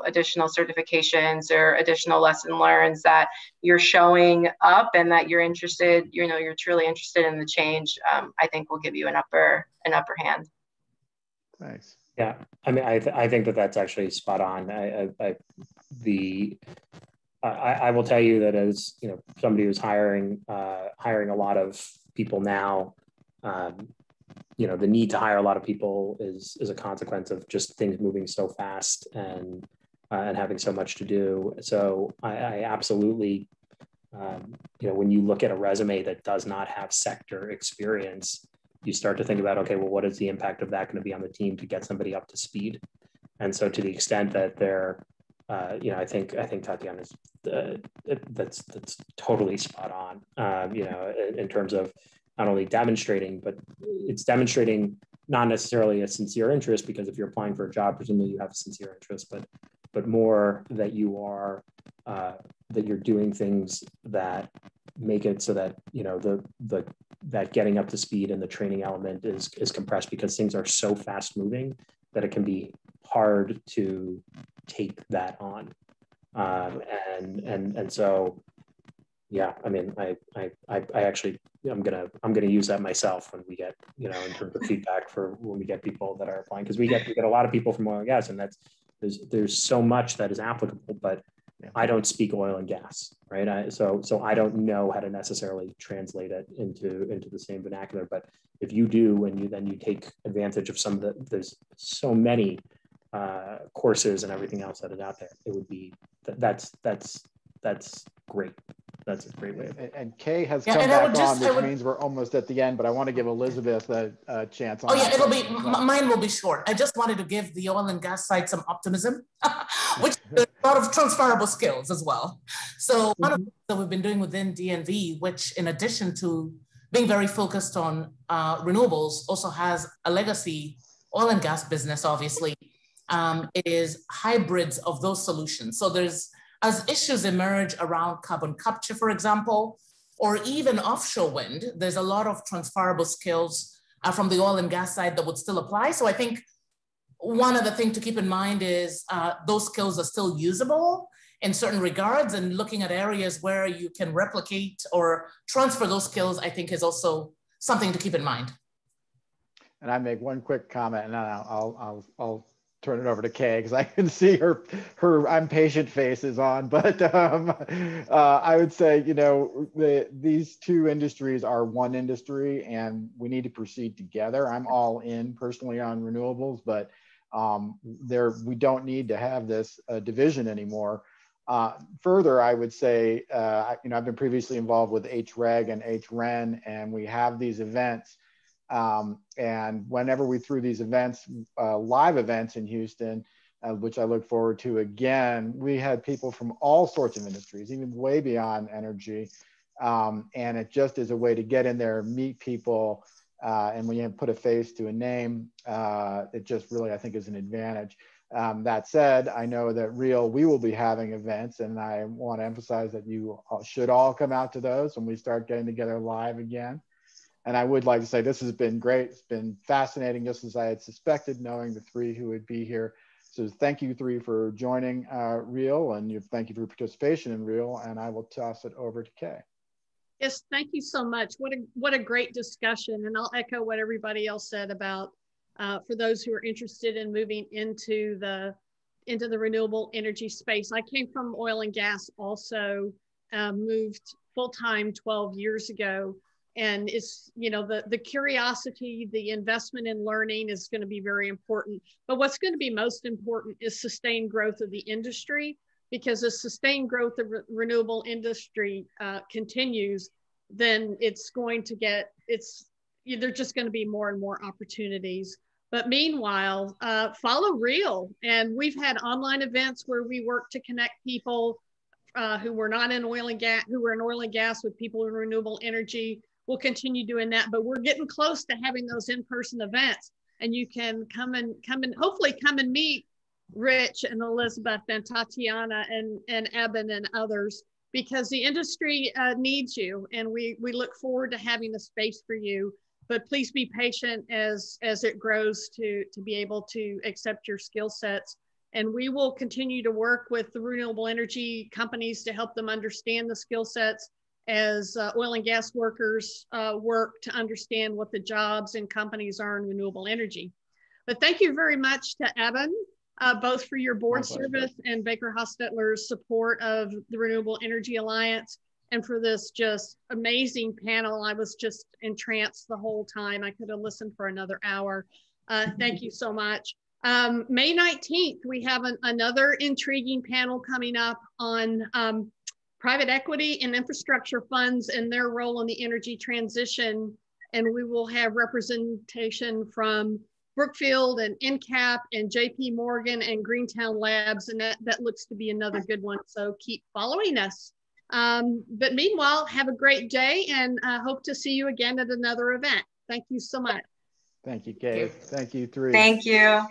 additional certifications or additional lesson learns that you're showing up and that you're interested, you're truly interested in the change, I think will give you an upper hand. Thanks. Yeah, I mean, I think that's actually spot on. I will tell you that as somebody who's hiring a lot of people now, the need to hire a lot of people is a consequence of just things moving so fast and having so much to do. So I absolutely, when you look at a resume that does not have sector experience, you start to think about, okay, well, what is the impact of that going to be on the team to get somebody up to speed? And so to the extent that they're, I think Tatiana's, that's totally spot on, in terms of not only demonstrating, but it's demonstrating not necessarily a sincere interest, because if you're applying for a job, presumably you have a sincere interest, but more that you are, that you're doing things that make it so that, that getting up to speed and the training element is compressed, because things are so fast moving that it can be hard to take that on. And so, yeah, I mean, I actually, I'm gonna use that myself when we get, in terms of feedback for when we get people that are applying, because we get a lot of people from oil and gas, and there's so much that is applicable, but I don't speak oil and gas, right? So I don't know how to necessarily translate it into the same vernacular. But if you do, and you take advantage of some of there's so many courses and everything else that is out there, it would be that's great. That's a great way of it. And Kay has come back on, which means we're almost at the end, but I want to give Elizabeth a chance. Oh yeah, mine will be short. I just wanted to give the oil and gas side some optimism, which is a lot of transferable skills as well. So one of the things that we've been doing within DNV, which in addition to being very focused on renewables, also has a legacy oil and gas business, obviously, is hybrids of those solutions. So as issues emerge around carbon capture, for example, or even offshore wind, there's a lot of transferable skills from the oil and gas side that would still apply. So I think one of the things to keep in mind is those skills are still usable in certain regards, and looking at areas where you can replicate or transfer those skills, I think is also something to keep in mind. And I make one quick comment, and then I'll turn it over to Kay, because I can see her impatient face is on. But I would say, these two industries are one industry, and we need to proceed together. I'm all in personally on renewables, but we don't need to have this division anymore. Further, I would say, I've been previously involved with HREG and HREN, and we have these events. And whenever we threw these events, live events in Houston, which I look forward to again, we had people from all sorts of industries, even way beyond energy. And it just is a way to get in there, meet people, and when you put a face to a name, it just really, I think, is an advantage. That said, I know that we will be having events, and I want to emphasize that you should all come out to those when we start getting together live again. And I would like to say this has been great. It's been fascinating, just as I had suspected, knowing the three who would be here. So thank you three for joining REAL, and thank you for your participation in REAL. And I will toss it over to Kay. Yes, thank you so much. What a great discussion. And I'll echo what everybody else said about for those who are interested in moving into the renewable energy space. I came from oil and gas also, moved full-time 12 years ago. And it's, the curiosity, the investment in learning is going to be very important. But what's going to be most important is sustained growth of the industry, because as sustained growth of renewable industry continues, then it's going to there's just going to be more and more opportunities. But meanwhile, follow REAL. And we've had online events where we work to connect people who were not in oil and gas, who were in oil and gas with people in renewable energy. We'll continue doing that, but we're getting close to having those in-person events, and you can come and hopefully come and meet Rich and Elizabeth and Tatiana and Eben and others, because the industry needs you, and we look forward to having a space for you. But please be patient as it grows to be able to accept your skill sets. And we will continue to work with the renewable energy companies to help them understand the skill sets, as oil and gas workers work to understand what the jobs and companies are in renewable energy. But thank you very much to Eben both for your board service and Baker Hostetler's support of the Renewable Energy Alliance, and for this just amazing panel. I was just entranced the whole time. I could have listened for another hour. Thank you so much. May 19th, we have another intriguing panel coming up on private equity and infrastructure funds and their role in the energy transition. And we will have representation from Brookfield and NCAP and JP Morgan and Greentown Labs. And that looks to be another good one. So keep following us. But meanwhile, have a great day and hope to see you again at another event. Thank you so much. Thank you, Kay. Thank you, Therese. Thank you.